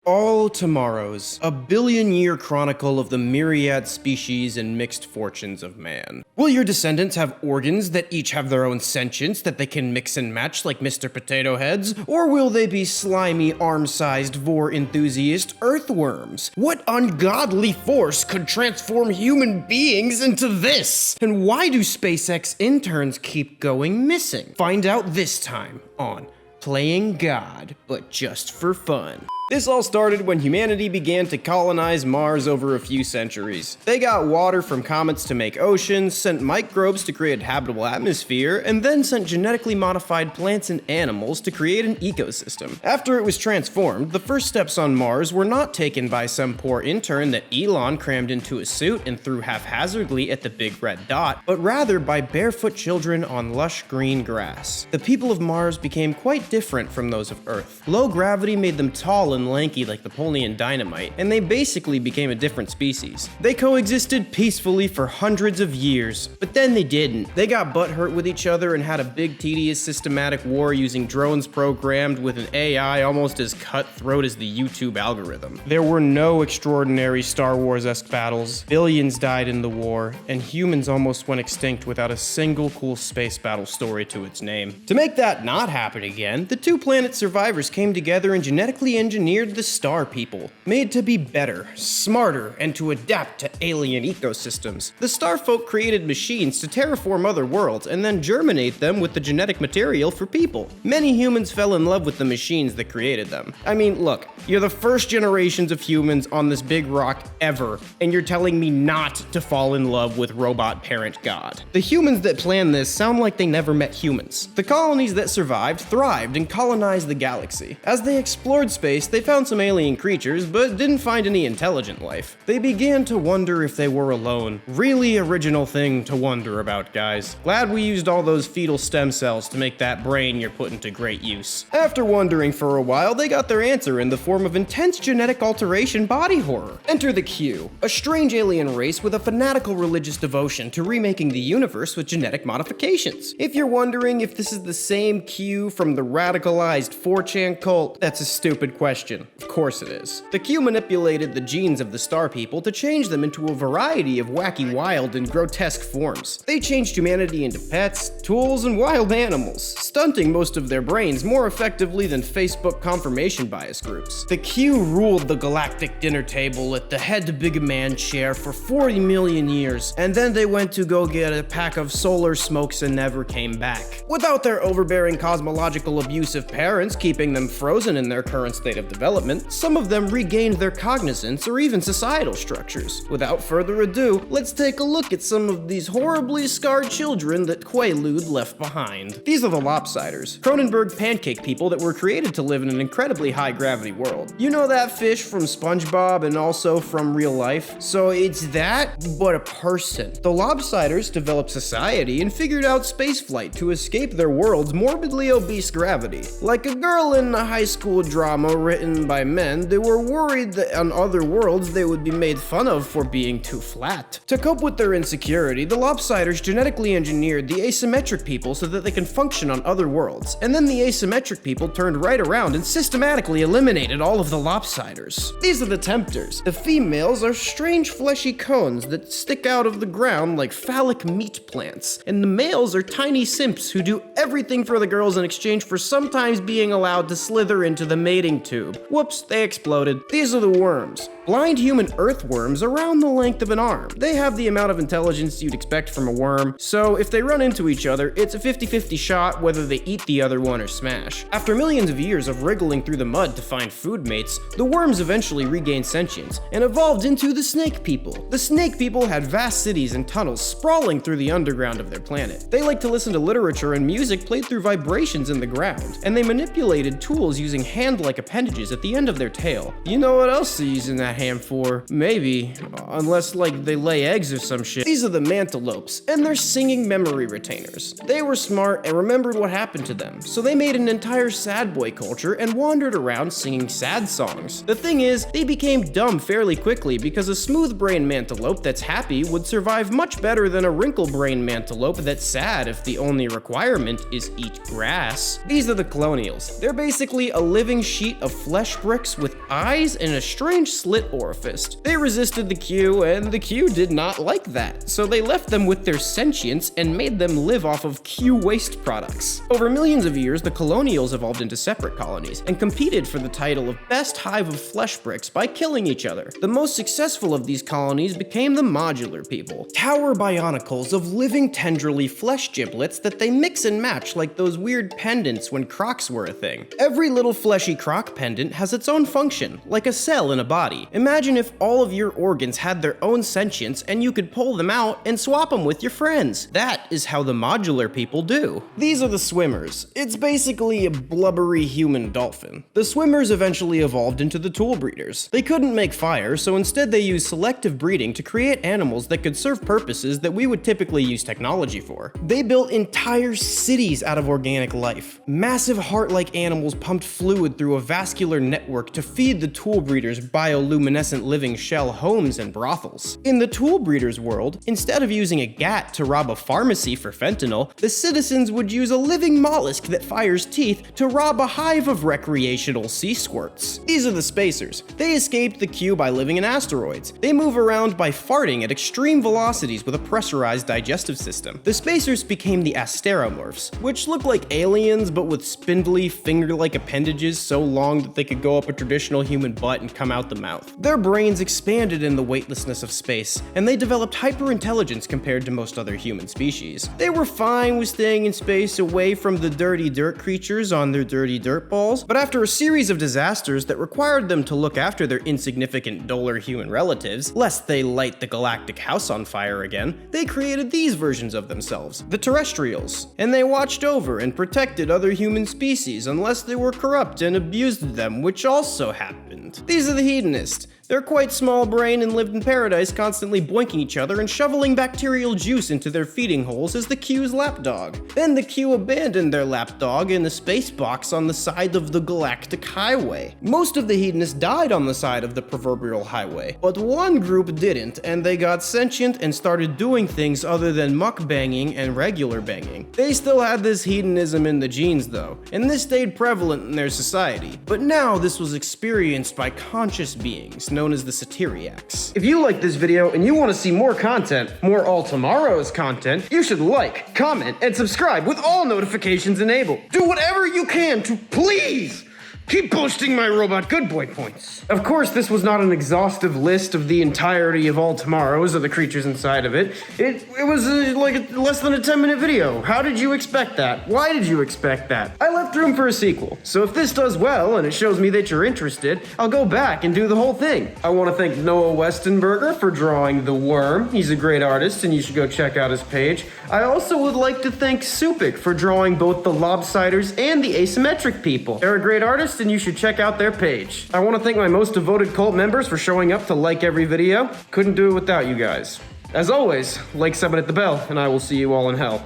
All Tomorrows, a billion-year chronicle of the myriad species and mixed fortunes of man. Will your descendants have organs that each have their own sentience that they can mix and match like Mr. Potato Heads? Or will they be slimy, arm-sized, vor enthusiast earthworms? What ungodly force could transform human beings into this? And why do SpaceX interns keep going missing? Find out this time on Playing God, but just for fun. This all started when humanity began to colonize Mars over a few centuries. They got water from comets to make oceans, sent microbes to create a habitable atmosphere, and then sent genetically modified plants and animals to create an ecosystem. After it was transformed, the first steps on Mars were not taken by some poor intern that Elon crammed into a suit and threw haphazardly at the big red dot, but rather by barefoot children on lush green grass. The people of Mars became quite different from those of Earth. Low gravity made them tall and lanky like Napoleon Dynamite, and they basically became a different species. They coexisted peacefully for hundreds of years, but then they didn't. They got butthurt with each other and had a big, tedious, systematic war using drones programmed with an AI almost as cutthroat as the YouTube algorithm. There were no extraordinary Star Wars-esque battles, billions died in the war, and humans almost went extinct without a single cool space battle story to its name. To make that not happen again, the two planet survivors came together and genetically engineered the Star People, made to be better, smarter, and to adapt to alien ecosystems. The Star folk created machines to terraform other worlds and then germinate them with the genetic material for people. Many humans fell in love with the machines that created them. I mean, look, you're the first generations of humans on this big rock ever, and you're telling me not to fall in love with robot parent God. The humans that planned this sound like they never met humans. The colonies that survived thrived and colonized the galaxy. As they explored space, they found some alien creatures, but didn't find any intelligent life. They began to wonder if they were alone. Really original thing to wonder about, guys. Glad we used all those fetal stem cells to make that brain you're putting to great use. After wondering for a while, they got their answer in the form of intense genetic alteration body horror. Enter the Q, a strange alien race with a fanatical religious devotion to remaking the universe with genetic modifications. If you're wondering if this is the same Q from the radicalized 4chan cult, that's a stupid question. Of course it is. The Q manipulated the genes of the Star People to change them into a variety of wacky, wild, and grotesque forms. They changed humanity into pets, tools, and wild animals, stunting most of their brains more effectively than Facebook confirmation bias groups. The Q ruled the galactic dinner table at the head big man chair for 40 million years, and then they went to go get a pack of solar smokes and never came back. Without their overbearing cosmological abusive parents keeping them frozen in their current state of development, some of them regained their cognizance or even societal structures. Without further ado, let's take a look at some of these horribly scarred children that Quaalude left behind. These are the Lopsiders, Cronenberg pancake people that were created to live in an incredibly high-gravity world. You know that fish from SpongeBob and also from real life? So it's that, but a person. The Lopsiders developed society and figured out spaceflight to escape their world's morbidly obese gravity. Like a girl in a high school drama written by men, they were worried that on other worlds they would be made fun of for being too flat. To cope with their insecurity, the Lopsiders genetically engineered the Asymmetric People so that they can function on other worlds, and then the Asymmetric People turned right around and systematically eliminated all of the Lopsiders. These are the Temptors. The females are strange fleshy cones that stick out of the ground like phallic meat plants, and the males are tiny simps who do everything for the girls in exchange for sometimes being allowed to slither into the mating tube. Whoops, they exploded. These are the worms. Blind human earthworms around the length of an arm. They have the amount of intelligence you'd expect from a worm, so if they run into each other, it's a 50-50 shot whether they eat the other one or smash. After millions of years of wriggling through the mud to find food mates, the worms eventually regained sentience and evolved into the Snake People. The Snake People had vast cities and tunnels sprawling through the underground of their planet. They liked to listen to literature and music played through vibrations in the ground, and they manipulated tools using hand-like appendages at the end of their tail. You know what else they're using that hand for? Maybe. Unless, like, they lay eggs or some shit. These are the Mantelopes, and they're singing memory retainers. They were smart and remembered what happened to them, so they made an entire sad boy culture and wandered around singing sad songs. The thing is, they became dumb fairly quickly because a smooth-brained Mantelope that's happy would survive much better than a wrinkle-brained Mantelope that's sad if the only requirement is eat grass. These are the Colonials. They're basically a living sheet of flesh bricks with eyes and a strange slit orifice. They resisted the Q, and the Q did not like that, so they left them with their sentience and made them live off of Q waste products. Over millions of years, the Colonials evolved into separate colonies and competed for the title of best hive of flesh bricks by killing each other. The most successful of these colonies became the Modular People, tower bionicles of living tendrily flesh giblets that they mix and match like those weird pendants when crocs were a thing. Every little fleshy croc pendant has its own function, like a cell in a body. Imagine if all of your organs had their own sentience and you could pull them out and swap them with your friends. That is how the Modular People do. These are the swimmers. It's basically a blubbery human dolphin. The swimmers eventually evolved into the tool breeders. They couldn't make fire, so instead they used selective breeding to create animals that could serve purposes that we would typically use technology for. They built entire cities out of organic life. Massive heart-like animals pumped fluid through a vascular network to feed the tool breeders' bioluminescent living shell homes and brothels. In the tool breeders' world, instead of using a gat to rob a pharmacy for fentanyl, the citizens would use a living mollusk that fires teeth to rob a hive of recreational sea squirts. These are the spacers. They escaped the Q by living in asteroids. They move around by farting at extreme velocities with a pressurized digestive system. The spacers became the Asteromorphs, which look like aliens but with spindly, finger-like appendages so long that they could go up a traditional human butt and come out the mouth. Their brains expanded in the weightlessness of space, and they developed hyperintelligence compared to most other human species. They were fine with staying in space away from the dirty dirt creatures on their dirty dirt balls, but after a series of disasters that required them to look after their insignificant duller human relatives, lest they light the galactic house on fire again, they created these versions of themselves, the Terrestrials, and they watched over and protected other human species unless they were corrupt and abused them, which also happened. These are the Hedonists. They're quite small-brained and lived in paradise, constantly boinking each other and shoveling bacterial juice into their feeding holes as the Q's lapdog. Then the Q abandoned their lapdog in a space box on the side of the galactic highway. Most of the Hedonists died on the side of the proverbial highway, but one group didn't, and they got sentient and started doing things other than mukbanging and regular banging. They still had this hedonism in the genes though, and this stayed prevalent in their society. But now this was experienced by conscious beings, known as the Satyriacs. If you like this video and you want to see more content, more All Tomorrow's content, you should like, comment, and subscribe with all notifications enabled. Do whatever you can to please keep boosting my robot good boy points. Of course, this was not an exhaustive list of the entirety of All Tomorrows or the creatures inside of it. It was like less than a 10-minute video. How did you expect that? Why did you expect that? I left room for a sequel, so if this does well and it shows me that you're interested, I'll go back and do the whole thing. I want to thank Noah Westenberger for drawing the worm. He's a great artist and you should go check out his page. I also would like to thank Supik for drawing both the Lopsiders and the Asymmetric People. They're a great artist and you should check out their page. I want to thank my most devoted cult members for showing up to like every video. Couldn't do it without you guys. As always, like, sub, and hit the bell, and I will see you all in hell.